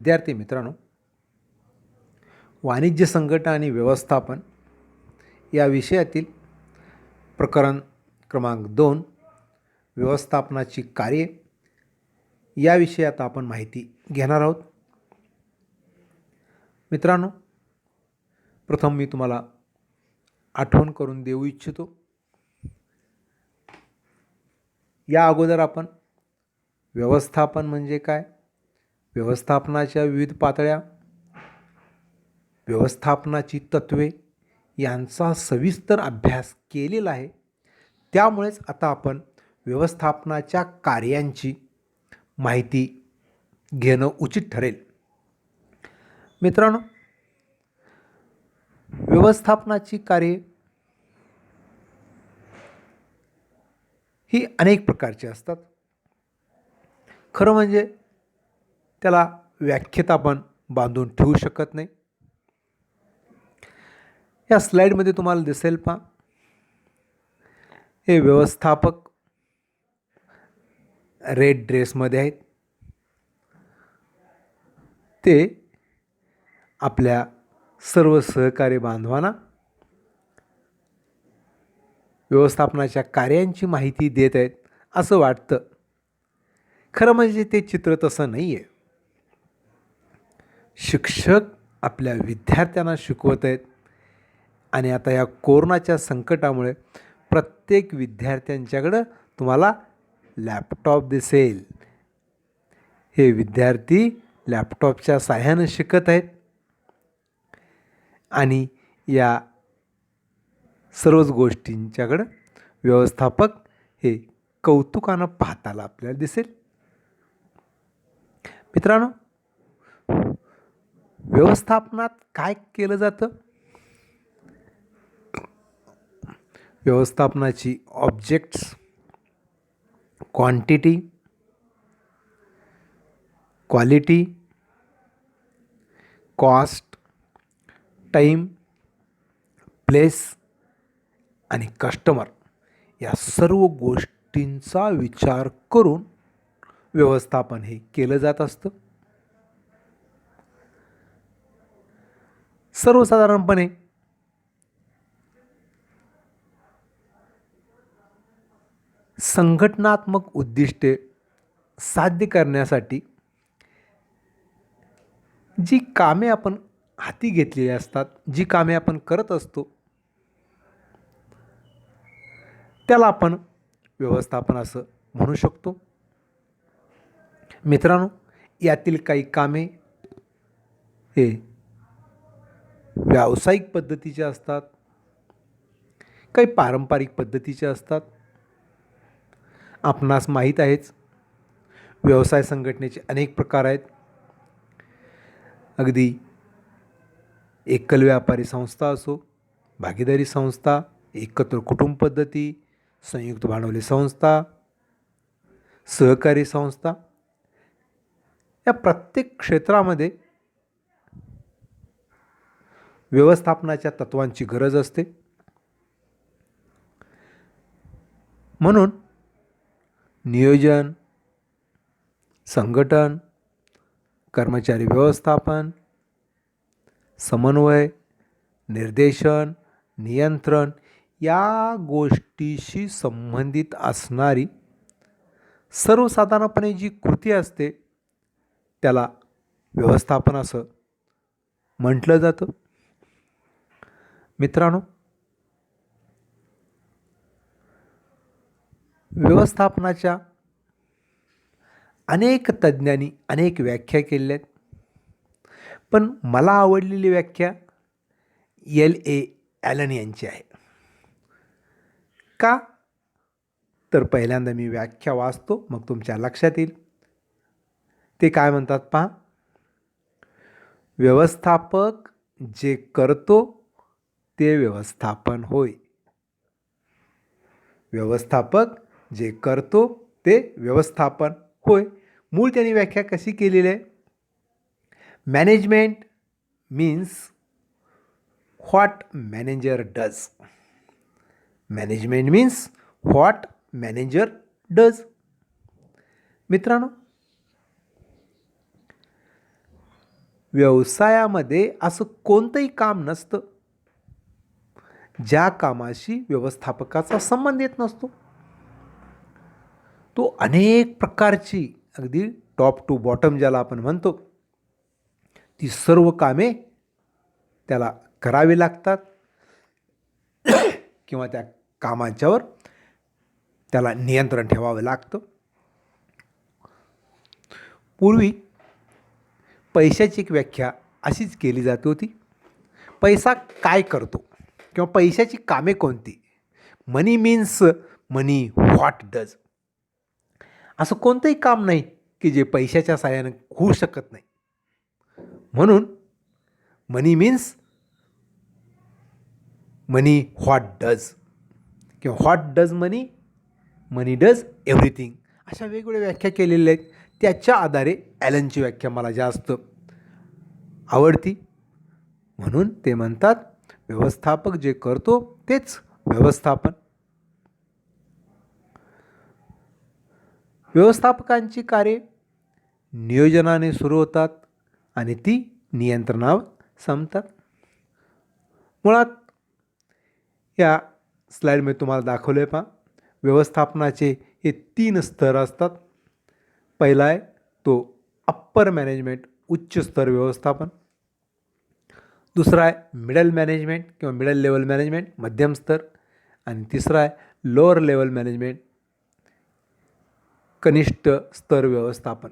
विद्यार्थी मित्रांनो, वाणिज्य संघटना आणि व्यवस्थापन या विषयातील प्रकरण क्रमांक 2 व्यवस्थापनाची कार्ये या विषयात आपण माहिती घेणार आहोत. मित्रांनो, प्रथम मी तुम्हाला आठवण करून देऊ इच्छितो. या अगोदर आपण व्यवस्थापन म्हणजे काय, व्यवस्थापनाच्या विविध पातळ्या, व्यवस्थापनाची तत्त्वे यांचा सविस्तर अभ्यास केलेला आहे. त्यामुळेच आता आपण व्यवस्थापनाच्या कार्यांची माहिती घेणं उचित ठरेल. मित्रांनो, व्यवस्थापनाची कार्ये ही अनेक प्रकारची असतात. खरं म्हणजे त्याला व्याख्येत आपण बांधून ठेवू शकत नाही. या स्लाईडमध्ये तुम्हाला दिसेल पहा, हे व्यवस्थापक रेड ड्रेसमध्ये आहेत. ते आपल्या सर्व सहकारी बांधवांना व्यवस्थापनाच्या कार्यांची माहिती देत आहेत असं वाटतं. खरं म्हणजे ते चित्र तसं नाही आहे. शिक्षक आपल्या विद्यार्थ्यांना शिकवत आहेत आणि आता या कोरोनाच्या संकटामुळे प्रत्येक विद्यार्थ्यांच्याकडं तुम्हाला लॅपटॉप दिसेल. हे विद्यार्थी लॅपटॉपच्या साहाय्यानं शिकत आहेत आणि या सर्वच गोष्टींच्याकडं व्यवस्थापक हे कौतुकानं पाहताना आपल्याला दिसेल. मित्रांनो, व्यवस्थापनात काय केलं जातं? व्यवस्थापनाची objects, quantity, quality, cost, time, place आणि कस्टमर या सर्व गोष्टींचा विचार करून व्यवस्थापन हे केलं जात असतं. सर्वसाधारणपणे संघटनात्मक उद्दिष्टे साध्य करण्यासाठी जी कामे आपण हाती घेतलेली असतात, जी कामे आपण करत असतो, त्याला आपण व्यवस्थापन असं म्हणू शकतो. मित्रांनो, यातील काही कामे हे व्यावसायिक पद्धतीचे असतात, काही पारंपरिक पद्धतीचे असतात. आपणास माहीत आहेच, व्यवसाय संघटनेचे अनेक प्रकार आहेत. अगदी एकल व्यापारी संस्था असो, भागीदारी संस्था, एकत्र कुटुंब पद्धती, संयुक्त भांडवली संस्था, सहकारी संस्था, या प्रत्येक क्षेत्रामध्ये व्यवस्थापनाच्या तत्वांची गरज असते. म्हणून नियोजन, संघटन, कर्मचारी व्यवस्थापन, समन्वय, निर्देशन, नियंत्रण या गोष्टीशी संबंधित असणारी सर्वसाधारणपणे जी कृती असते त्याला व्यवस्थापन असं म्हटलं जातं. मित्रांनो, व्यवस्थापनाच्या अनेक तज्ज्ञांनी अनेक व्याख्या केलेल्या आहेत, पण मला आवडलेली व्याख्या L.A. ॲलन यांची आहे. का? तर पहिल्यांदा मी व्याख्या वाचतो, मग तुमच्या लक्षात येईल. ते काय म्हणतात पहा, व्यवस्थापक जे करतो ते व्यवस्थापन होय. व्यवस्थापक जे करतो ते व्यवस्थापन होय. मूळ त्यांनी व्याख्या कशी केलेली आहे? Management means what manager does. Management means what manager does. मित्रांनो, व्यवसायामध्ये असं कोणतंही काम नसतं ज्या कामाशी व्यवस्थापकाचा संबंध येत नसतो. तो अनेक प्रकारची, अगदी टॉप टू बॉटम ज्याला आपण म्हणतो, ती सर्व कामे त्याला करावी लागतात किंवा त्या कामांच्यावर त्याला नियंत्रण ठेवावं लागतं. पूर्वी पैशाची एक व्याख्या अशीच केली जात होती. पैसा काय करतो किंवा पैशाची कामे कोणती? मनी मीन्स मनी व्हॉट डज. असं कोणतंही काम नाही की जे पैशाच्या साहाय्याने होऊ शकत नाही. म्हणून मनी मीन्स मनी व्हॉट डज किंवा what does money, money does everything, अशा वेगवेगळ्या व्याख्या केलेल्या आहेत. त्याच्या आधारे ॲलनची व्याख्या मला जास्त आवडती. म्हणून ते म्हणतात, व्यवस्थापक जे करतो तेच व्यवस्थापन. व्यवस्थापकांची कार्ये नियोजनाने सुरू होतात आणि ती नियंत्रणावर संपतात. मुळात या स्लाईडमध्ये तुम्हाला दाखवलं आहे पहा, व्यवस्थापनाचे हे 3 स्तर असतात. पहिला आहे तो अप्पर मॅनेजमेंट, उच्च स्तर व्यवस्थापन. दुसरा आहे मिडल मॅनेजमेंट किंवा मिडल लेवल मॅनेजमेंट, मध्यम स्तर. आणि तिसरा आहे लोअर लेवल मॅनेजमेंट, कनिष्ठ स्तर व्यवस्थापन.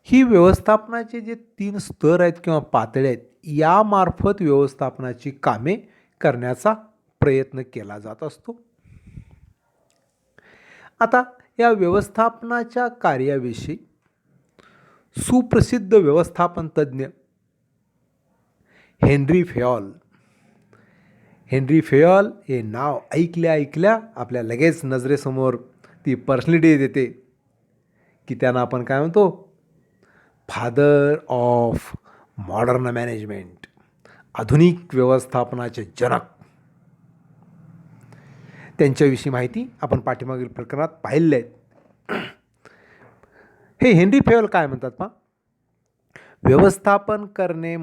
ही व्यवस्थापनाचे जे 3 स्तर आहेत किंवा पातळ्या आहेत, यामार्फत व्यवस्थापनाची कामे करण्याचा प्रयत्न केला जात असतो. आता या व्यवस्थापनाच्या कार्याविषयी सुप्रसिद्ध व्यवस्थापन तज्ज्ञ हेनरी फेयॉल हे नाव ऐकल्या आपल्या लगेच नजरेसमोर ती पर्सनॅलिटी देते की त्यांना आपण काय म्हणतो, फादर ऑफ मॉडर्न मॅनेजमेंट, आधुनिक व्यवस्थापनाचे जनक. त्यांच्याविषयी माहिती आपण पाठीमागील प्रकरणात पाहिलेली आहे. हे हेनरी फेयॉल काय म्हणतात पहा, व्यवस्थापन करणे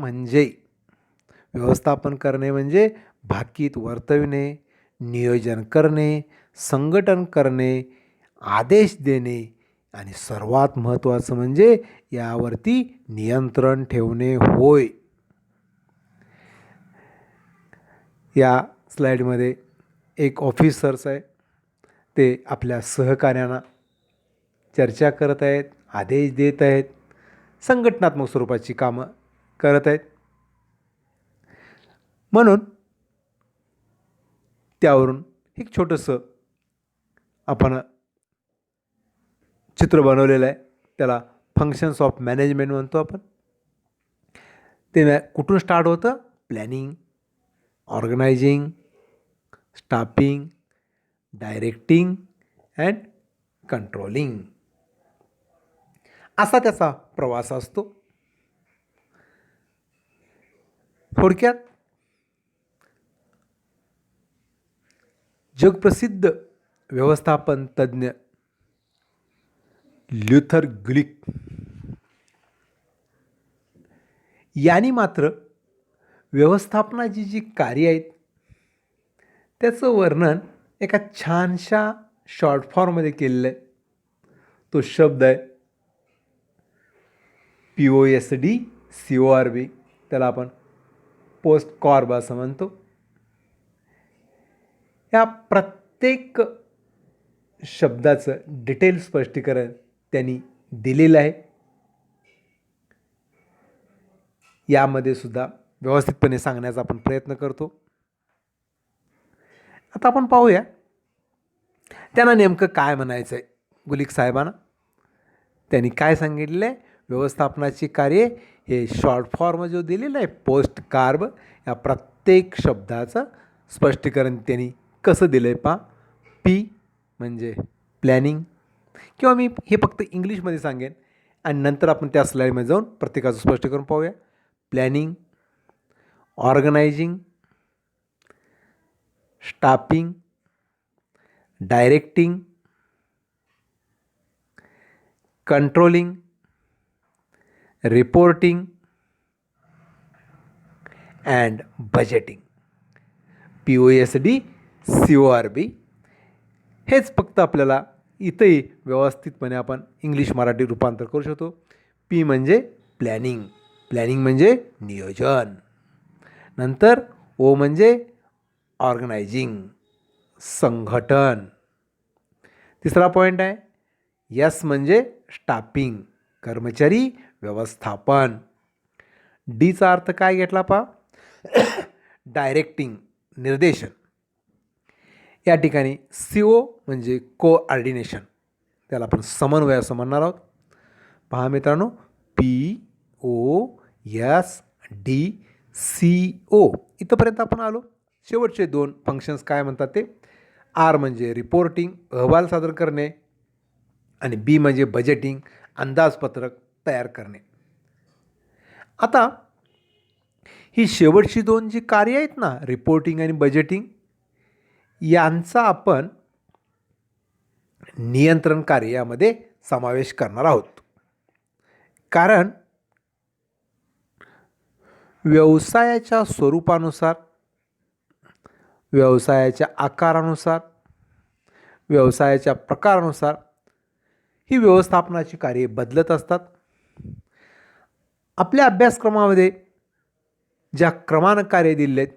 म्हणजे भाकीत वर्तविणे, नियोजन करणे, संघटन करणे, आदेश देणे आणि सर्वात महत्त्वाचं म्हणजे यावरती नियंत्रण ठेवणे होय. या स्लाईडमध्ये एक ऑफिसर्स आहे, ते आपल्या सहकार्यांना चर्चा करत आहेत, आदेश देत आहेत, संघटनात्मक स्वरूपाची कामं करत आहेत. म्हणून त्यावरून एक छोटंसं आपण चित्र बनवलेलं आहे, त्याला फंक्शन्स ऑफ मॅनेजमेंट म्हणतो आपण. ते कुठून स्टार्ट होतं? Planning, organising, staffing, directing and controlling, असा त्याचा प्रवास असतो. थोडक्यात जगप्रसिद्ध व्यवस्थापन तज्ज्ञ ल्युथर गुलिक यांनी मात्र व्यवस्थापनाची जी कार्य आहेत त्याचं वर्णन एका छानशा शॉर्ट फॉर्ममध्ये केलेलं आहे. तो शब्द आहे POSDCORB, त्याला आपण पोस्ट कॉर्ब असं म्हणतो. या प्रत्येक शब्दाचं डिटेल स्पष्टीकरण त्यांनी दिलेलं आहे. यामध्ये सुद्धा व्यवस्थितपणे सांगण्याचा आपण प्रयत्न करतो. आता आपण पाहूया त्यांना नेमकं काय म्हणायचं आहे. गुलिक साहेबांना त्यांनी काय सांगितलेलं आहे, व्यवस्थापनाची कार्ये हे शॉर्ट फॉर्म जो दिलेला आहे पोस्ट कार्ब, या प्रत्येक शब्दाचं स्पष्टीकरण त्यांनी कसं दिलं आहे पहा. P म्हणजे प्लॅनिंग, किंवा मी हे फक्त इंग्लिशमध्ये सांगेन आणि नंतर आपण त्या स्लाईडमध्ये जाऊन प्रत्येकाचं स्पष्टीकरण पाहूया. Planning, organising, staffing, directing, controlling, reporting and budgeting. POSD CORB. हेच फक्त आपल्याला इथंही व्यवस्थितपणे आपण इंग्लिश मराठी रूपांतर करू शकतो. P म्हणजे प्लॅनिंग. प्लॅनिंग म्हणजे नियोजन. नंतर O म्हणजे ऑर्गनायझिंग, संघटन. तिसरा पॉईंट आहे S म्हणजे स्टाफिंग, कर्मचारी व्यवस्थापन. Dचा अर्थ काय घेतला पहा? डायरेक्टिंग, निर्देशन. या ठिकाणी CO म्हणजे कोऑर्डिनेशन, त्याला आपण समन्वय असं म्हणणार आहोत. पहा मित्रांनो, POSD CO इथंपर्यंत आपण आलो. शेवटचे 2 फंक्शन्स काय म्हणतात ते? R म्हणजे रिपोर्टिंग, अहवाल सादर करणे, आणि B म्हणजे बजेटिंग, अंदाजपत्रक तयार करणे. आता ही शेवटची 2 जी कार्य आहेत ना, रिपोर्टिंग आणि बजेटिंग, यांचा आपण नियंत्रण कार्यामध्ये समावेश करणार आहोत. कारण व्यवसायाच्या स्वरूपानुसार, व्यवसायाच्या आकारानुसार, व्यवसायाच्या प्रकारानुसार ही व्यवस्थापनाची कार्ये बदलत असतात. आपल्या अभ्यासक्रमामध्ये ज्या क्रमानं कार्य दिले आहेत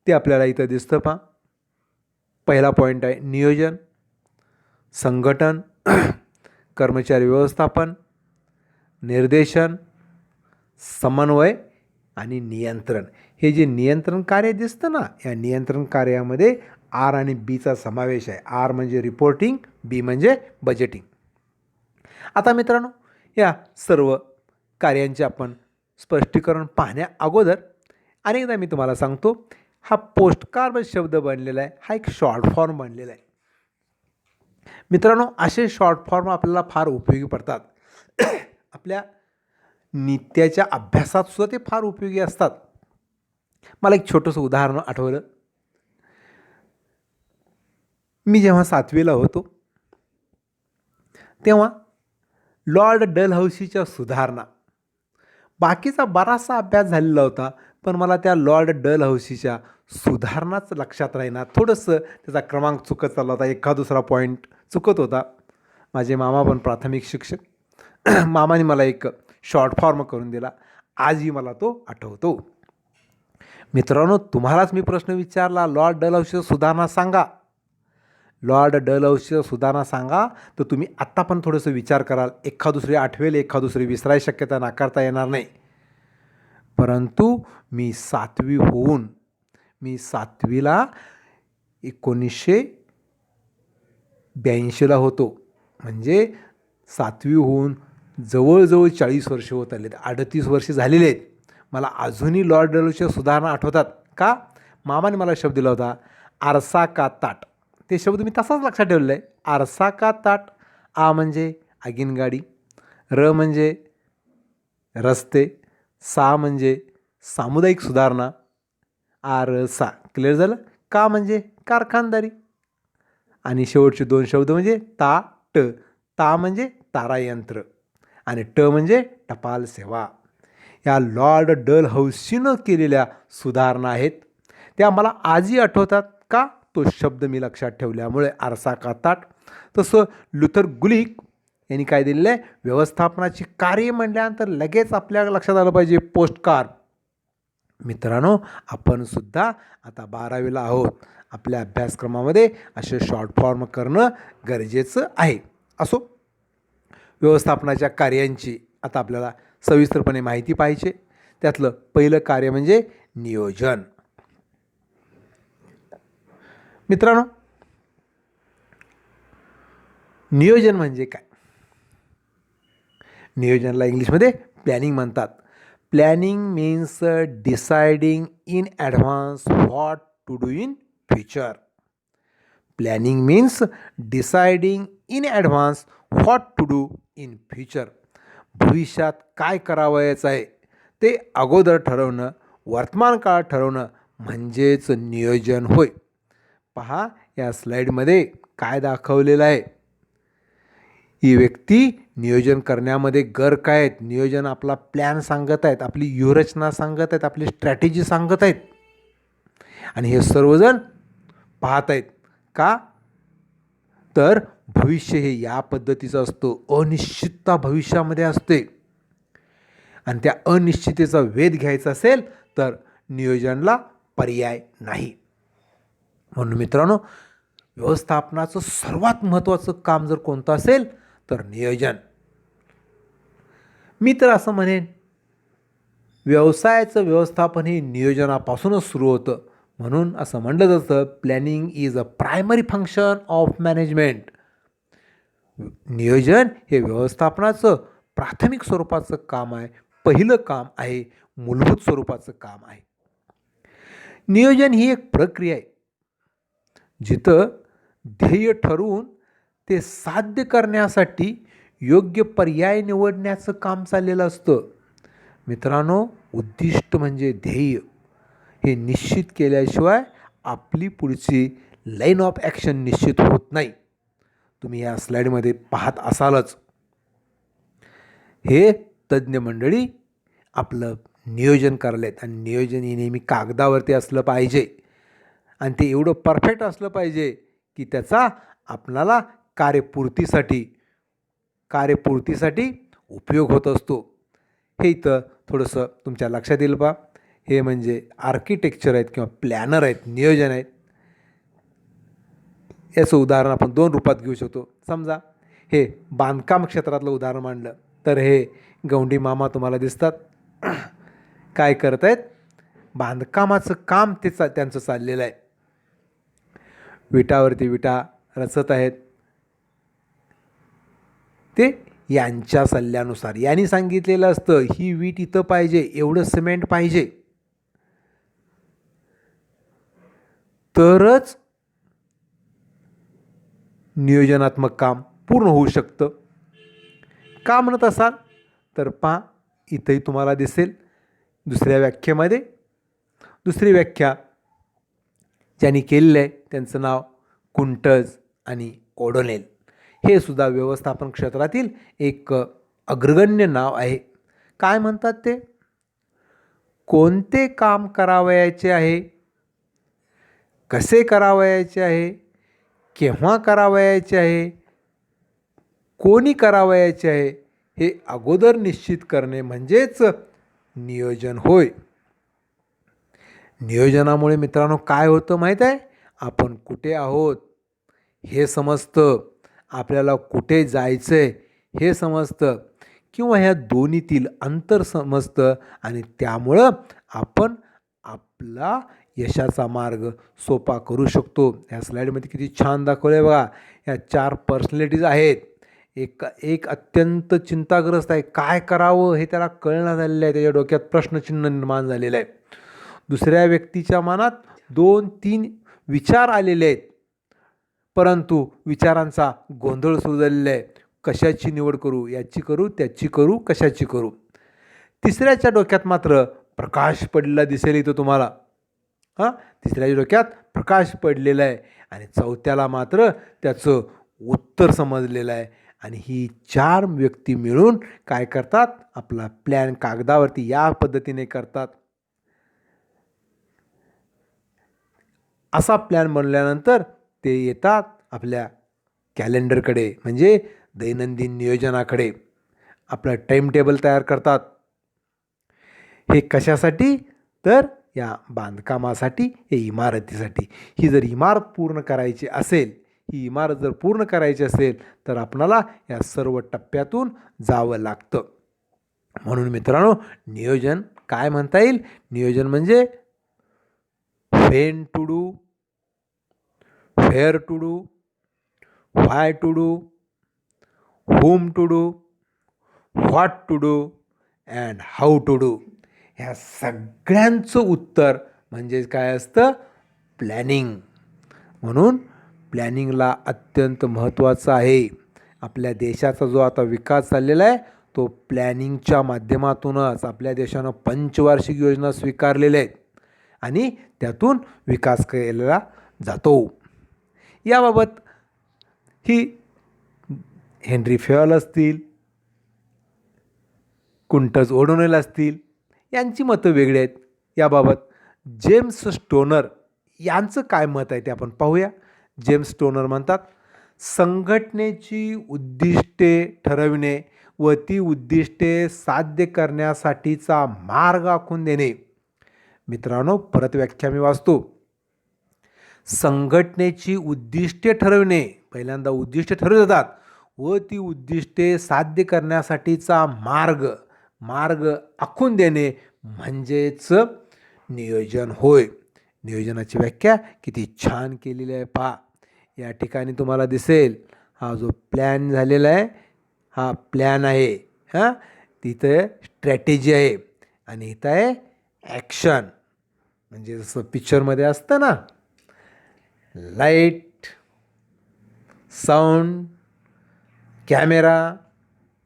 ते आपल्याला इथं दिसतं पहा. पहिला पॉईंट आहे नियोजन, संघटन, कर्मचारी व्यवस्थापन, निर्देशन, समन्वय आणि नियंत्रण. हे जे नियंत्रण कार्य दिसतं ना, या नियंत्रण कार्यामध्ये R आणि Bचा समावेश आहे. R म्हणजे रिपोर्टिंग, B म्हणजे बजेटिंग. आता मित्रांनो, या सर्व कार्यांचे आपण स्पष्टीकरण पाहण्या अगोदर अनेकदा मी तुम्हाला सांगतो, हा पोस्टकार्ड शब्द बनलेला आहे, हा एक शॉर्ट फॉर्म बनलेला आहे. मित्रांनो, असे शॉर्ट फॉर्म आपल्याला फार उपयोगी पडतात. आपल्या नित्याच्या अभ्यासात सुद्धा ते फार उपयोगी असतात. मला एक छोटंसं उदाहरण आठवलं. मी जेव्हा 7वीला होतो तेव्हा लॉर्ड डलहौसीच्या सुधारणा, बाकीचा बराचसा अभ्यास झालेला होता, पण मला त्या लॉर्ड डलहौसीच्या सुधारणाच लक्षात राहीना. थोडंसं त्याचा क्रमांक चुकत चालला होता, एका दुसरा पॉईंट चुकत होता. माझे मामा पण प्राथमिक शिक्षक, मामाने मला एक शॉर्ट फॉर्म करून दिला. आजही मला तो आठवतो. मित्रांनो, तुम्हालाच मी प्रश्न विचारला, लॉर्ड डलहौसीच्या सुधारणा सांगा. लॉर्ड डलहौसीच्या सुधारणा सांगा, तर तुम्ही आत्ता पण थोडंसं विचार कराल. एका दुसरी आठवेल, एका दुसरी विसरायची शक्यता नाकारता येणार नाही. परंतु मी 7वी होऊन, मी 7वीला 1982ला होतो. म्हणजे 7वी होऊन जवळजवळ 40 वर्ष होत आले, 38 वर्ष झालेले आहेत. मला अजूनही लॉर्ड डलहौसीच्या सुधारणा आठवतात. का? मामाने मला शब्द दिला होता, आरसा का ताट. ते शब्द मी तसाच लक्षात ठेवलेला आहे. आरसा का ताट. आ म्हणजे आगीनगाडी, र म्हणजे रस्ते, सा म्हणजे सामुदायिक सुधारणा, आरसा. क्लिअर झालं? का म्हणजे कारखानदारी, आणि शेवटचे 2 शब्द म्हणजे ता ट. ता म्हणजे तारायंत्र आणि ट म्हणजे टपाल सेवा. या लॉर्ड डलहौसीनं केलेल्या सुधारणा आहेत. त्या मला आजही आठवतात. का? तो शब्द मी लक्षात ठेवल्यामुळे, आरसा का ताट. तसं लुथर गुलिक यांनी काय दिलेलं आहे? व्यवस्थापनाची कार्य म्हटल्यानंतर लगेच आपल्या लक्षात आलं पाहिजे पोस्टकार्ड. मित्रांनो, आपण सुद्धा आता 12वीला आहोत. आपल्या अभ्यासक्रमामध्ये असे शॉर्ट फॉर्म करणं गरजेचं आहे. असो, व्यवस्थापनाच्या कार्यांची आता आपल्याला सविस्तरपणे माहिती पाहिजे. त्यातलं पहिलं कार्य म्हणजे नियोजन. मित्रांनो, नियोजन म्हणजे काय? नियोजनला इंग्लिशमध्ये प्लॅनिंग म्हणतात. Planning means deciding in advance what to do in future. Planning means deciding in advance what to do in future. भविष्यात काय करावयाचं आहे ते अगोदर ठरवणं, वर्तमान काळात ठरवणं म्हणजेच नियोजन होय. पहा, या स्लाईडमध्ये काय दाखवलेलं आहे. ही व्यक्ती नियोजन करण्यामध्ये गर्क आहेत. नियोजन आपला प्लॅन सांगत आहेत, आपली व्यूहरचना सांगत आहेत, आपली स्ट्रॅटेजी सांगत आहेत. आणि हे सर्वजण पाहत आहेत. का तर भविष्य हे या पद्धतीचं असतं. अनिश्चितता भविष्यामध्ये असते आणि त्या अनिश्चिततेचा वेध घ्यायचा असेल तर नियोजनाला पर्याय नाही. म्हणून मित्रांनो, व्यवस्थापनाचं सर्वात महत्त्वाचं काम जर कोणतं असेल तर नियोजन. मी तर असं म्हणेन, व्यवसायाचं व्यवस्थापन हे नियोजनापासूनच सुरू होतं. म्हणून असं म्हणलं जातं, planning is a primary function of management. नियोजन हे व्यवस्थापनाचं प्राथमिक स्वरूपाचं काम आहे, पहिलं काम आहे, मूलभूत स्वरूपाचं काम आहे. नियोजन ही एक प्रक्रिया आहे, जिथं ध्येय ठरवून ते साध्य करण्यासाठी योग्य पर्याय निवडण्याचं काम चाललेलं असतं. मित्रांनो, उद्दिष्ट म्हणजे ध्येय हे निश्चित केल्याशिवाय आपली पुढची लाईन ऑफ ॲक्शन निश्चित होत नाही. तुम्ही या स्लाईडमध्ये पाहत असालच. हे तज्ज्ञ मंडळी आपलं नियोजन करलेत आणि नियोजन हे नेहमी कागदावरती असलं पाहिजे आणि ते एवढं परफेक्ट असलं पाहिजे की त्याचा आपणाला कार्यपूर्तीसाठी उपयोग होत असतो. हे इथं थोडंसं तुमच्या लक्षात येईल बा. हे म्हणजे आर्किटेक्चर आहेत किंवा प्लॅनर आहेत, नियोजन आहेत. याचं उदाहरण आपण 2 रूपात घेऊ शकतो. समजा हे बांधकाम क्षेत्रातलं उदाहरण मांडलं तर हे गवंडी मामा तुम्हाला दिसतात. काय करत आहेत? बांधकामाचं काम त्यांचं चाललेलं आहे. विटावरती विटा रचत आहेत. ते यांच्या सल्ल्यानुसार यांनी सांगितलेलं असतं, ही वीट इथं पाहिजे, एवढं सिमेंट पाहिजे, तरच नियोजनात्मक काम पूर्ण होऊ शकतं. का म्हणत असाल तर पहा, इथंही तुम्हाला दिसेल दुसऱ्या व्याख्येमध्ये. दुसरी व्याख्या ज्यांनी केलेलं आहे त्यांचं नाव कुंटज आणि ओडोनेल. हे सुद्धा व्यवस्थापन क्षेत्रातील एक अग्रगण्य नाव आहे. काय म्हणतात ते? कोणते काम करावयाचे आहे, कसे करावयाचे आहे, केव्हा करावयाचे आहे, कोणी करावयाचे आहे, हे अगोदर निश्चित करणे म्हणजेच नियोजन होय. नियोजनामुळे मित्रांनो काय होतं माहीत आहे? आपण कुठे आहोत हे समजतं, आपल्याला कुठे जायचं आहे हे समजतं किंवा ह्या दोन्हीतील अंतर समजतं आणि त्यामुळं आपण आपला यशाचा मार्ग सोपा करू शकतो. या स्लाईडमध्ये किती छान दाखवलं आहे बघा. या 4 पर्सनॅलिटीज आहेत. एक अत्यंत चिंताग्रस्त आहे, काय करावं हे त्याला कळना झालेलं आहे, त्याच्या डोक्यात प्रश्नचिन्ह निर्माण झालेलं आहे. दुसऱ्या व्यक्तीच्या मनात 2-3 विचार आलेले आहेत, परंतु विचारांचा गोंधळ सुरू झालेला आहे. कशाची निवड करू, याची करू, त्याची करू, कशाची करू. तिसऱ्याच्या डोक्यात मात्र प्रकाश पडलेला दिसेल इथं तुम्हाला. तिसऱ्याच्या डोक्यात प्रकाश पडलेला आहे आणि चौथ्याला मात्र त्याचं उत्तर समजलेलं आहे. आणि ही 4 व्यक्ती मिळून काय करतात? आपला प्लॅन कागदावरती या पद्धतीने करतात. असा प्लॅन बनल्यानंतर ते येतात आपल्या कॅलेंडरकडे, म्हणजे दैनंदिन नियोजनाकडे. आपलं टाईम टेबल तयार करतात. हे कशासाठी? तर या बांधकामासाठी, हे इमारतीसाठी. ही जर इमारत पूर्ण करायची असेल, ही इमारत जर पूर्ण करायची असेल तर आपणाला या सर्व टप्प्यातून जावं लागतं. म्हणून मित्रांनो, नियोजन काय म्हणता येईल? नियोजन म्हणजे when to do, where to do, why to do, whom to do, what to do and how to do. ह्या सगळ्यांचं उत्तर म्हणजे काय असतं? प्लॅनिंग. म्हणून प्लॅनिंगला अत्यंत महत्त्वाचं आहे. आपल्या देशाचा जो आता विकास चाललेला आहे तो प्लॅनिंगच्या माध्यमातूनच. आपल्या देशानं पंचवार्षिक योजना स्वीकारलेल्या आहेत आणि त्यातून विकास केलेला जातो. याबाबत ही हेनरी फेयल असतील, कुंटज ओडोनेल असतील, यांची मतं वेगळी आहेत. याबाबत जेम्स स्टोनर यांचं काय मत आहे ते आपण पाहूया. जेम्स स्टोनर म्हणतात, संघटनेची उद्दिष्टे ठरविणे व ती उद्दिष्टे साध्य करण्यासाठीचा मार्ग आखून देणे. मित्रांनो, परत व्याख्या मी वाचतो. संघटनेची उद्दिष्टे ठरविणे, पहिल्यांदा उद्दिष्टे ठरवतात व ती उद्दिष्टे साध्य करण्यासाठीचा मार्ग आखून देणे म्हणजेच नियोजन होय. नियोजनाची व्याख्या किती छान केलेली आहे पहा. या ठिकाणी तुम्हाला दिसेल हा जो प्लॅन झालेला आहे, हा प्लॅन आहे. तिथं स्ट्रॅटेजी आहे आणि इथं आहे ॲक्शन. म्हणजे जसं पिक्चरमध्ये असतं ना, लाईट, साऊंड, कॅमेरा,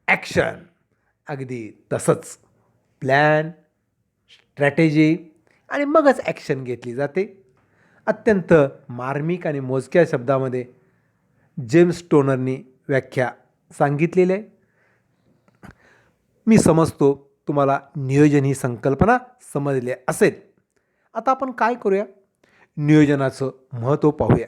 ॲक्शन, अगदी तसंच प्लॅन, स्ट्रॅटेजी आणि मगच ॲक्शन घेतली जाते. अत्यंत मार्मिक आणि मोजक्या शब्दामध्ये जेम्स स्टोनरनी व्याख्या सांगितलेली आहे. मी समजतो तुम्हाला नियोजन ही संकल्पना समजली असेल. आता आपण काय करूया, नियोजनाचं महत्त्व पाहूया.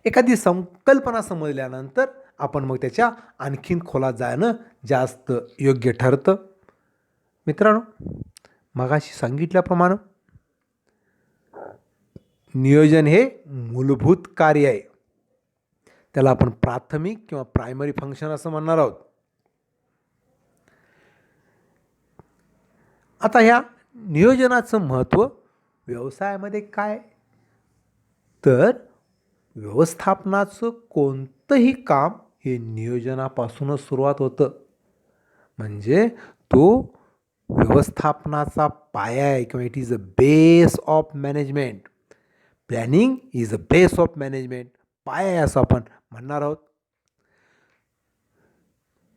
एखादी संकल्पना समजल्यानंतर आपण मग त्याच्या आणखीन खोलात जाणं जास्त योग्य ठरतं. मित्रांनो, मगाशी सांगितल्याप्रमाणे नियोजन हे मूलभूत कार्य आहे. त्याला आपण प्राथमिक किंवा प्रायमरी फंक्शन असं म्हणणार आहोत. आता ह्या नियोजनाचं महत्त्व व्यवसायामध्ये काय, तर व्यवस्थापनाचं कोणतंही काम हे नियोजनापासूनच सुरुवात होतं. म्हणजे तो व्यवस्थापनाचा पाया आहे किंवा it is a base of management. Planning is a base of management, पाया आहे असं आपण म्हणणार आहोत.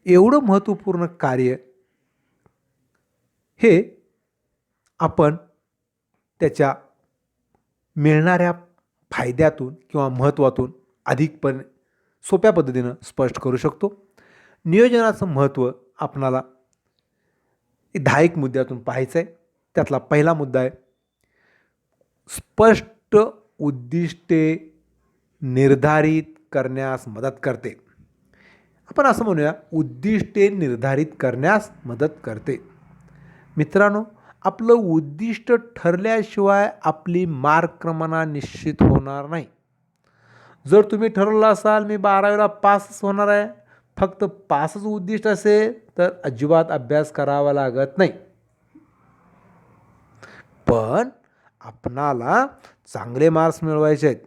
एवढं महत्त्वपूर्ण कार्य हे आपण त्याच्या मिळणाऱ्या फायद्यातून किंवा महत्त्वातून अधिकपणे सोप्या पद्धतीनं स्पष्ट करू शकतो. नियोजनाचं महत्त्व आपणाला 10 मुद्द्यातून पाहायचं आहे. त्यातला पहिला मुद्दा आहे, स्पष्ट उद्दिष्टे निर्धारित करण्यास मदत करते. आपण असं म्हणूया, उद्दिष्टे निर्धारित करण्यास मदत करते. मित्रांनो, आपलं उद्दिष्ट ठरल्याशिवाय आपली मार्गक्रमणा निश्चित होणार नाही. जर तुम्ही ठरवलं असाल मी 12वीला पासच होणार आहे, फक्त पासच उद्दिष्ट असेल तर अजिबात अभ्यास करावा लागत नाही. पण आपणाला चांगले मार्क्स मिळवायचे आहेत,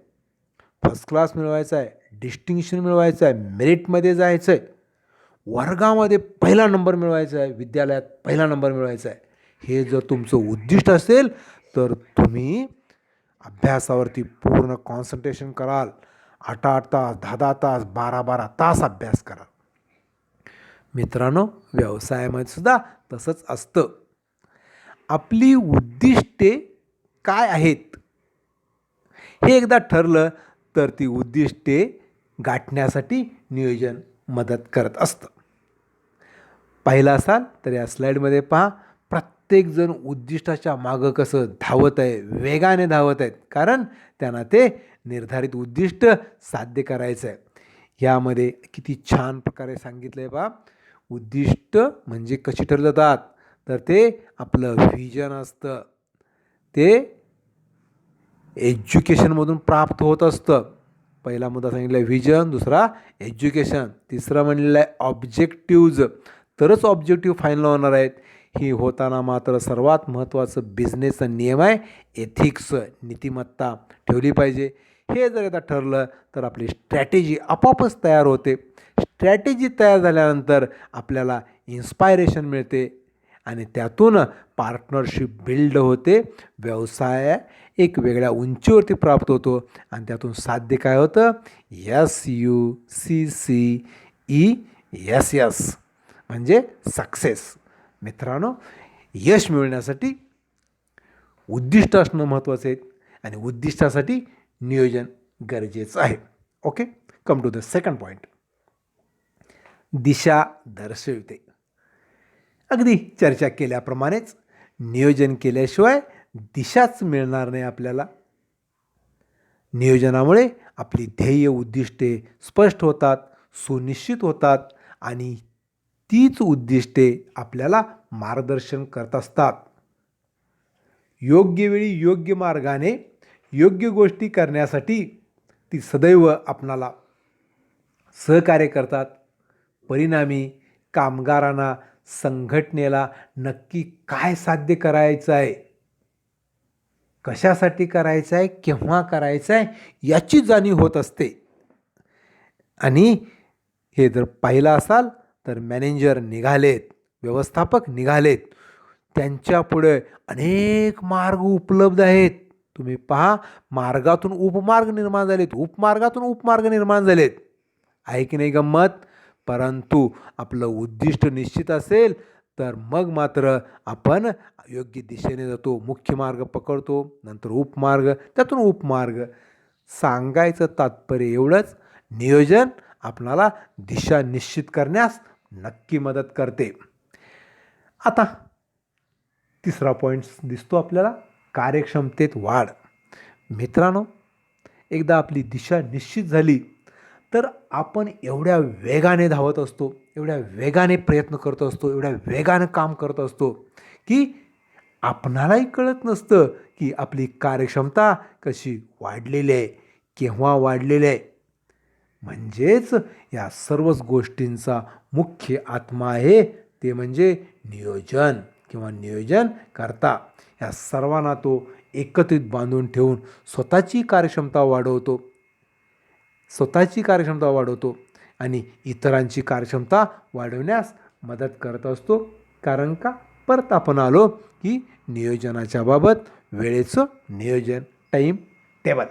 फर्स्ट क्लास मिळवायचा आहे, डिस्टिंक्शन मिळवायचं आहे, मेरिटमध्ये जायचं आहे, वर्गामध्ये पहिला नंबर मिळवायचा आहे, विद्यालयात पहिला नंबर मिळवायचा आहे, हे जर तुमचं उद्दिष्ट असेल तर तुम्ही अभ्यासावरती पूर्ण कॉन्सन्ट्रेशन कराल. 8-8 तास, 10-10 तास, 12-12 तास अभ्यास कराल. मित्रांनो, व्यवसायामध्ये सुद्धा तसंच असतं. आपली उद्दिष्टे काय आहेत हे एकदा ठरलं तर ती उद्दिष्टे गाठण्यासाठी नियोजन मदत करत असतं. पाहिलं असाल तर या स्लाईडमध्ये पहा, प्रत्येकजण उद्दिष्टाच्या मागं कसं धावत आहे, वेगाने धावत आहेत, कारण त्यांना ते निर्धारित उद्दिष्ट साध्य करायचं आहे. यामध्ये किती छान प्रकारे सांगितलं आहे पहा. उद्दिष्ट म्हणजे कशी ठरवतात, तर ते आपलं व्हिजन असतं, ते एज्युकेशनमधून प्राप्त होत असतं. पहिला मुद्दा सांगितला आहे व्हिजन, दुसरा एज्युकेशन, तिसरा म्हणलेलं आहे ऑब्जेक्टिव्ज, तरच ऑब्जेक्टिव्ह फायनल होणार आहेत. ही होताना मात्र सर्वात महत्त्वाचं बिझनेसचा नियम आहे, एथिक्स, नीतिमत्ता ठेवली पाहिजे. हे जर एकदा ठरलं तर आपली स्ट्रॅटेजी आपोआपच तयार होते. स्ट्रॅटेजी तयार झाल्यानंतर आपल्याला इन्स्पायरेशन मिळते आणि त्यातून पार्टनरशिप बिल्ड होते. व्यवसाय एक वेगळ्या उंचीवरती प्राप्त होतो आणि त्यातून साध्य काय होतं, SUCCESS म्हणजे सक्सेस. मित्रांनो, यश मिळवण्यासाठी उद्दिष्ट असणं महत्त्वाचं आहे आणि उद्दिष्टासाठी नियोजन गरजेचं आहे. Okay, come to the second point. दिशा दर्शविते. अगदी चर्चा केल्याप्रमाणेच नियोजन केल्याशिवाय दिशाच मिळणार नाही आपल्याला. नियोजनामुळे आपली ध्येय उद्दिष्टे स्पष्ट होतात, सुनिश्चित होतात आणि तीच उद्दिष्टे आपल्याला मार्गदर्शन करत असतात. योग्य वेळी योग्य मार्गाने योग्य गोष्टी करण्यासाठी ती सदैव आपणाला सहकार्य करतात. परिणामी कामगारांना संघटनेला नक्की काय साध्य करायचं आहे, कशासाठी करायचं आहे, केव्हा करायचं आहे याची जाणीव होत असते. आणि हे जर पाहिलं असाल तर मॅनेजर निघालेत, व्यवस्थापक निघालेत, त्यांच्यापुढे अनेक मार्ग उपलब्ध आहेत. तुम्ही पहा, मार्गातून उपमार्ग निर्माण झालेत, उपमार्गातून उपमार्ग निर्माण झालेत. आहे की नाही गंमत? परंतु आपलं उद्दिष्ट निश्चित असेल तर मग मात्र आपण योग्य दिशेने जातो, मुख्य मार्ग पकडतो, नंतर उपमार्ग, त्यातून उपमार्ग. सांगायचं तात्पर्य एवढंच, नियोजन आपणाला दिशा निश्चित करण्यास नक्की मदत करते. आता तिसरा पॉईंट दिसतो आपल्याला, कार्यक्षमतेत वाढ. मित्रांनो, एकदा आपली दिशा निश्चित झाली तर आपण एवढ्या वेगाने धावत असतो, एवढ्या वेगाने प्रयत्न करत असतो, एवढ्या वेगाने काम करत असतो की आपणालाही कळत नसतं की आपली कार्यक्षमता कशी वाढलेली आहे, केव्हा वाढलेली आहे. म्हणजेच या सर्वच गोष्टींचा मुख्य आत्मा आहे ते म्हणजे नियोजन किंवा नियोजन करता. या सर्वांना तो एकत्रित बांधून ठेवून स्वतःची कार्यक्षमता वाढवतो आणि इतरांची कार्यक्षमता वाढवण्यास मदत करत असतो. कारण का? परत आपण आलो की नियोजनाच्या बाबत, वेळेचं नियोजन, टाईम टेबल.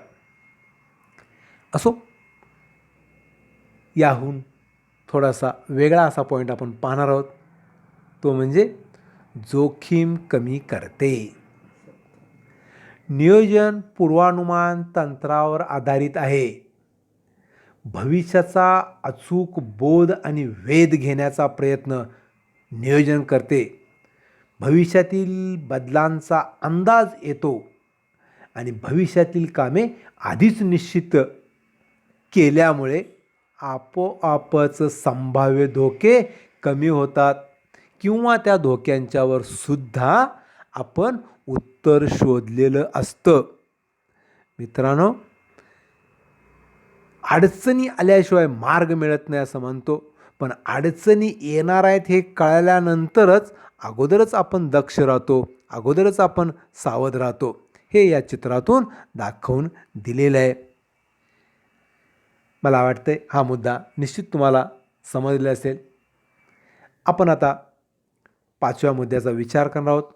असो, याहून थोडासा वेगळा असा पॉईंट आपण पाहणार आहोत, तो म्हणजे जोखीम कमी करते. नियोजन पूर्वानुमान तंत्रावर आधारित आहे. भविष्याचा अचूक बोध आणि वेध घेण्याचा प्रयत्न नियोजन करते. भविष्यातील बदलांचा अंदाज येतो आणि भविष्यातील कामे आधीच निश्चित केल्यामुळे आपोआपच संभाव्य धोके कमी होतात किंवा त्या धोक्यांच्यावर सुद्धा आपण उत्तर शोधलेलं असतं. मित्रांनो, अडचणी आल्याशिवाय मार्ग मिळत नाही असं म्हणतो, पण अडचणी येणार आहेत हे कळल्यानंतरच अगोदरच आपण दक्ष राहतो, अगोदरच आपण सावध राहतो. हे या चित्रातून दाखवून दिलेलं आहे. मला वाटतं हा मुद्दा निश्चित तुम्हाला समजला असेल. आपण आता 5व्या मुद्द्याचा विचार करणार आहोत,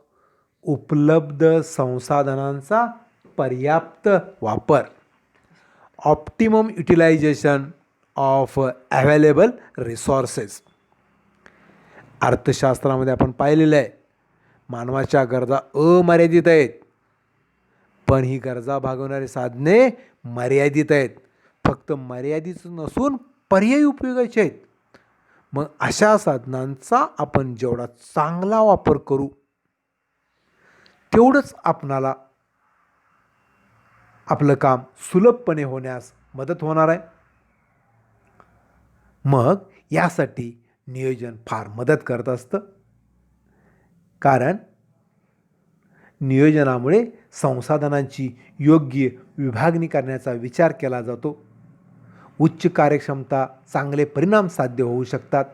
उपलब्ध संसाधनांचा पर्याप्त वापर. Optimum utilisation of available resources. अर्थशास्त्रामध्ये आपण पाहिलेलं आहे, मानवाच्या गरजा अमर्यादित आहेत, पण ही गरजा भागवणारी साधने मर्यादित आहेत. फक्त मर्यादित नसून पर्यायी उपयोगाचे आहेत. मग अशा साधनांचा आपण जेवढा चांगला वापर करू तेवढंच आपणाला आपलं काम सुलभपणे होण्यास मदत होणार आहे. मग यासाठी नियोजन फार मदत करत असतं. कारण नियोजनामुळे संसाधनांची योग्य विभागणी करण्याचा विचार केला जातो. उच्च कार्यक्षमता, चांगले परिणाम साध्य होऊ शकतात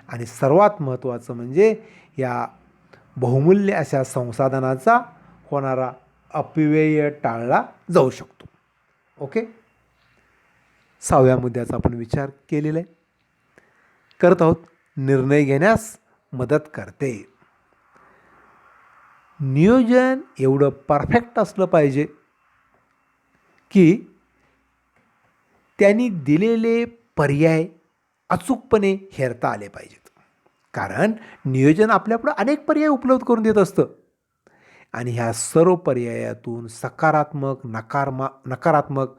आणि सर्वात महत्त्वाचं म्हणजे या बहुमूल्य अशा संसाधनाचा होणारा अपव्यय टाळला जाऊ शकतो. ओके, 6व्या मुद्द्याचा आपण विचार केलेला आहे, करत आहोत. निर्णय घेण्यास मदत करते. नियोजन एवढं परफेक्ट असलं पाहिजे की त्यांनी दिलेले पर्याय अचूकपणे हेरता आले पाहिजेत. कारण नियोजन आपल्यापुढे अनेक पर्याय उपलब्ध करून देत असतं आणि ह्या सर्व पर्यायातून सकारात्मक, नकारात्मक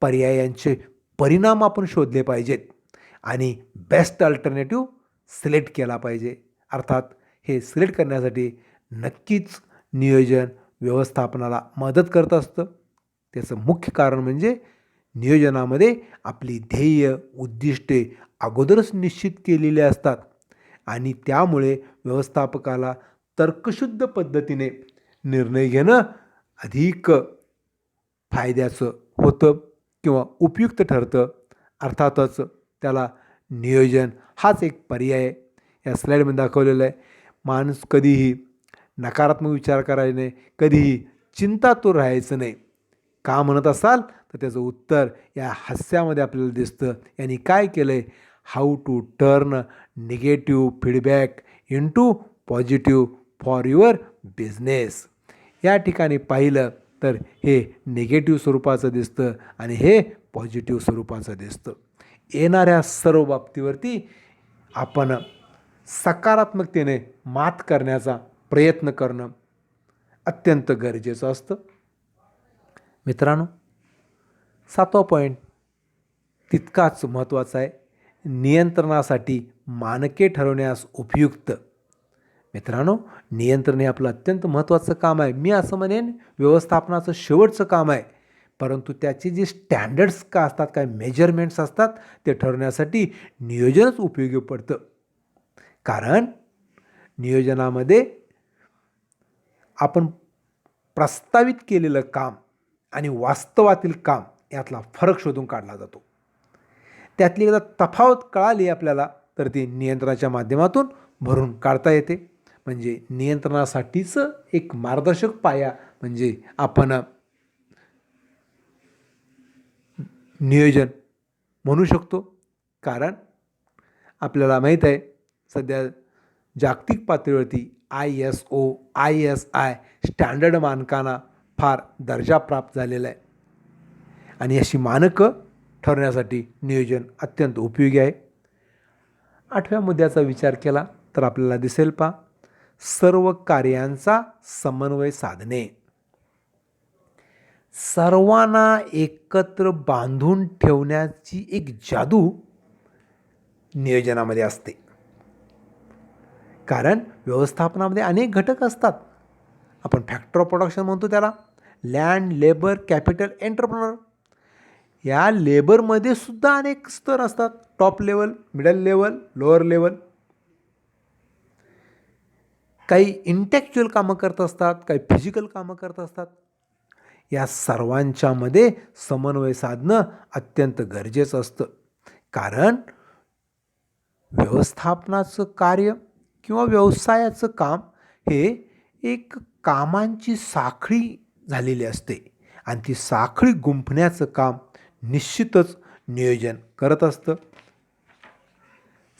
पर्यायांचे परिणाम आपण शोधले पाहिजेत आणि बेस्ट अल्टरनेटिव्ह सिलेक्ट केला पाहिजे. अर्थात हे सिलेक्ट करण्यासाठी नक्कीच नियोजन व्यवस्थापनाला मदत करत असतं. त्याचं मुख्य कारण म्हणजे नियोजनामध्ये आपली ध्येय, उद्दिष्टे अगोदरच निश्चित केलेले असतात आणि त्यामुळे व्यवस्थापकाला तर्कशुद्ध पद्धतीने निर्णय घेणं अधिक फायद्याचं होतं किंवा उपयुक्त ठरतं. अर्थातच त्याला नियोजन हाच एक पर्याय या स्लाईडमध्ये दाखवलेला आहे. माणूस कधीही नकारात्मक विचार करायचे नाही, कधीही चिंतातूर राहायचं नाही. का म्हणत असाल तर त्याचं उत्तर या हास्यामध्ये आपल्याला दिसतं. यांनी काय केलं आहे, how to turn negative feedback into positive for your business. या ठिकाणी पाहिलं तर हे निगेटिव्ह स्वरूपाचं दिसतं आणि हे पॉझिटिव्ह स्वरूपाचं दिसतं. येणाऱ्या सर्व बाबतीवरती आपण सकारात्मकतेने मात करण्याचा प्रयत्न करणं अत्यंत गरजेचं असतं. मित्रांनो, 7वा पॉईंट तितकाच महत्त्वाचा आहे. नियंत्रणासाठी मानके ठरवण्यास उपयुक्त. मित्रांनो, नियंत्रण हे आपलं अत्यंत महत्त्वाचं काम आहे. मी असं म्हणेन व्यवस्थापनाचं शेवटचं काम आहे. परंतु त्याचे जे स्टँडर्ड्स का असतात, काय मेजरमेंट्स असतात, ते ठरवण्यासाठी नियोजनच उपयोगी पडतं. कारण नियोजनामध्ये आपण प्रस्तावित केलेलं काम आणि वास्तवातील काम यातला फरक शोधून काढला जातो. त्यातली एकदा तफावत कळाली आपल्याला तर ती नियंत्रणाच्या माध्यमातून भरून काढता येते. म्हणजे नियंत्रणासाठीचं एक मार्गदर्शक पाया म्हणजे आपण नियोजन म्हणू शकतो. कारण आपल्याला माहीत आहे सध्या जागतिक पातळीवरती ISO ISI स्टँडर्ड मानकांना फार दर्जा प्राप्त झालेला आहे आणि अशी मानकं ठरवण्यासाठी नियोजन अत्यंत उपयोगी आहे. 8व्या मुद्द्याचा विचार केला तर आपल्याला दिसेल सर्व कार्यांचा समन्वय साधणे. सर्वांना एकत्र बांधून ठेवण्याची एक जादू नियोजनामध्ये असते. कारण व्यवस्थापनामध्ये अनेक घटक असतात. आपण फॅक्टर ऑफ प्रोडक्शन म्हणतो त्याला, लँड, लेबर, कॅपिटल, एंटरप्रेनर. या लेबरमध्ये सुद्धा अनेक स्तर असतात. Top level, middle level, lower level. काही इंटेलेक्च्युअल कामं करत असतात, काही फिजिकल कामं करत असतात. या सर्वांच्यामध्ये समन्वय साधणं अत्यंत गरजेचं असतं. कारण व्यवस्थापनाचं कार्य किंवा व्यवसायाचं काम हे एक कामांची साखळी झालेली असते आणि ती साखळी गुंफण्याचं काम निश्चितच नियोजन करत असतं.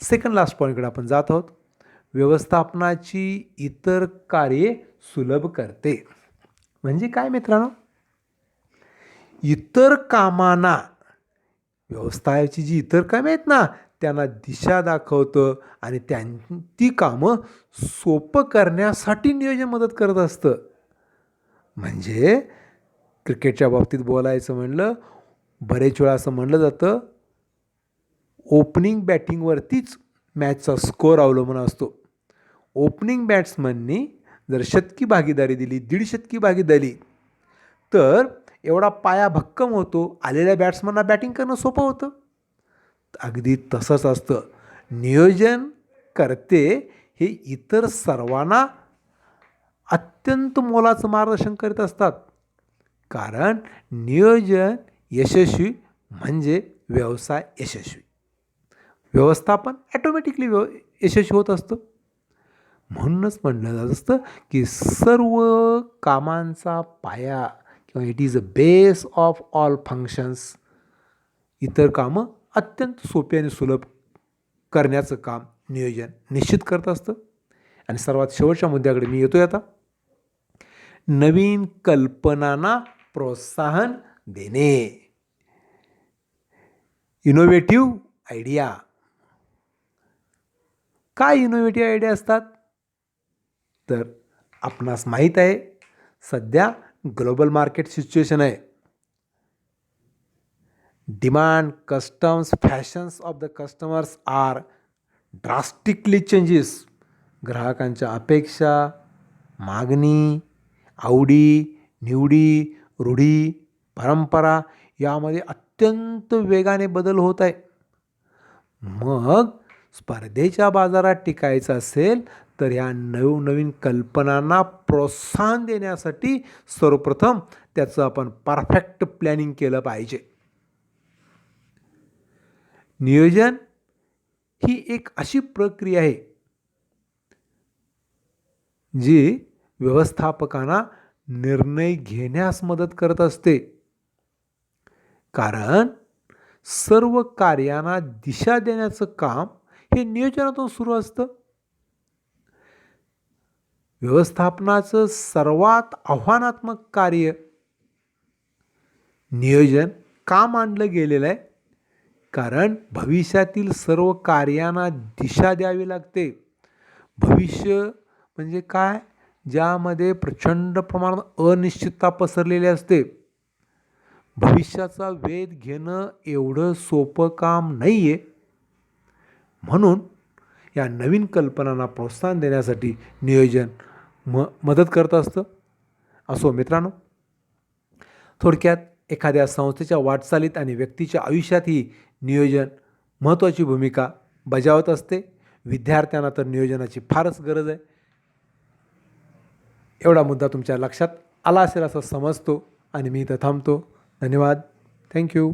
सेकंड लास्ट पॉईंटकडे आपण जात आहोत. व्यवस्थापनाची इतर कार्ये सुलभ करते. म्हणजे काय मित्रांनो, इतर कामांना व्यवस्थापनाची जी इतर कामे आहेत ना त्यांना दिशा दाखवतं आणि ती कामं सोपं करण्यासाठी नियोजन मदत करत असतं. म्हणजे क्रिकेटच्या बाबतीत बोलायचं म्हणलं, बरेच वेळा असं म्हणलं जातं ओपनिंग बॅटिंगवरतीच मॅचचा स्कोअर अवलंबून असतो. ओपनिंग बॅट्समननी जर शतकी भागीदारी दिली, 1.5 शतकी भागीदारी, तर एवढा पाया भक्कम होतो, आलेल्या बॅट्समनना बॅटिंग करणं सोपं होतं. अगदी तसंच असतं. नियोजन करते हे इतर सर्वांना अत्यंत मोलाचं मार्गदर्शन करीत असतात. कारण नियोजन यशस्वी म्हणजे व्यवसाय यशस्वी, व्यवस्थापन ॲटोमॅटिकली यशस्वी होत असतं. म्हणूनच म्हणलं जात असतं की सर्व कामांचा पाया किंवा it is a base of all functions. इतर कामं अत्यंत सोपे आणि सुलभ करण्याचं काम नियोजन निश्चित करत असतं. आणि सर्वात शेवटच्या मुद्द्याकडे मी येतोय आता. नवीन कल्पनांना प्रोत्साहन देणे. Innovative idea. काय इनोव्हेटिव्ह आयडिया असतात तर आपणास माहीत आहे सध्या ग्लोबल मार्केट सिच्युएशन आहे. Demand, customs, fashions of the customers are drastically changes. ग्राहकांच्या अपेक्षा, मागणी, आवडी, निवडी, रूढी, परंपरा यामध्ये अत्यंत वेगाने बदल होत आहे. मग स्पर्धेच्या बाजारात टिकायचं असेल तर ह्या नवनवीन कल्पनांना प्रोत्साहन देण्यासाठी सर्वप्रथम त्याचं आपण परफेक्ट प्लॅनिंग केलं पाहिजे. नियोजन ही एक अशी प्रक्रिया आहे जी व्यवस्थापकांना निर्णय घेण्यास मदत करत असते. कारण सर्व कार्यांना दिशा देण्याचं काम हे नियोजनातून सुरू असतं. व्यवस्थापनाचं सर्वात आव्हानात्मक कार्य नियोजन का मानलं गेलेलं आहे? कारण भविष्यातील सर्व कार्यांना दिशा द्यावी लागते. भविष्य म्हणजे काय? ज्यामध्ये प्रचंड प्रमाणात अनिश्चितता पसरलेली असते. भविष्याचा वेध घेणं एवढं सोपं काम नाही आहे. म्हणून या नवीन कल्पनांना प्रोत्साहन देण्यासाठी नियोजन मदत करत असतं. असो मित्रांनो, थोडक्यात एखाद्या संस्थेच्या वाटचालीत आणि व्यक्तीच्या आयुष्यातही नियोजन महत्त्वाची भूमिका बजावत असते. विद्यार्थ्यांना तर नियोजनाची फारच गरज आहे. एवढा मुद्दा तुमच्या लक्षात आला असेल असं समजतो आणि मी इथं थांबतो. धन्यवाद. थँक्यू.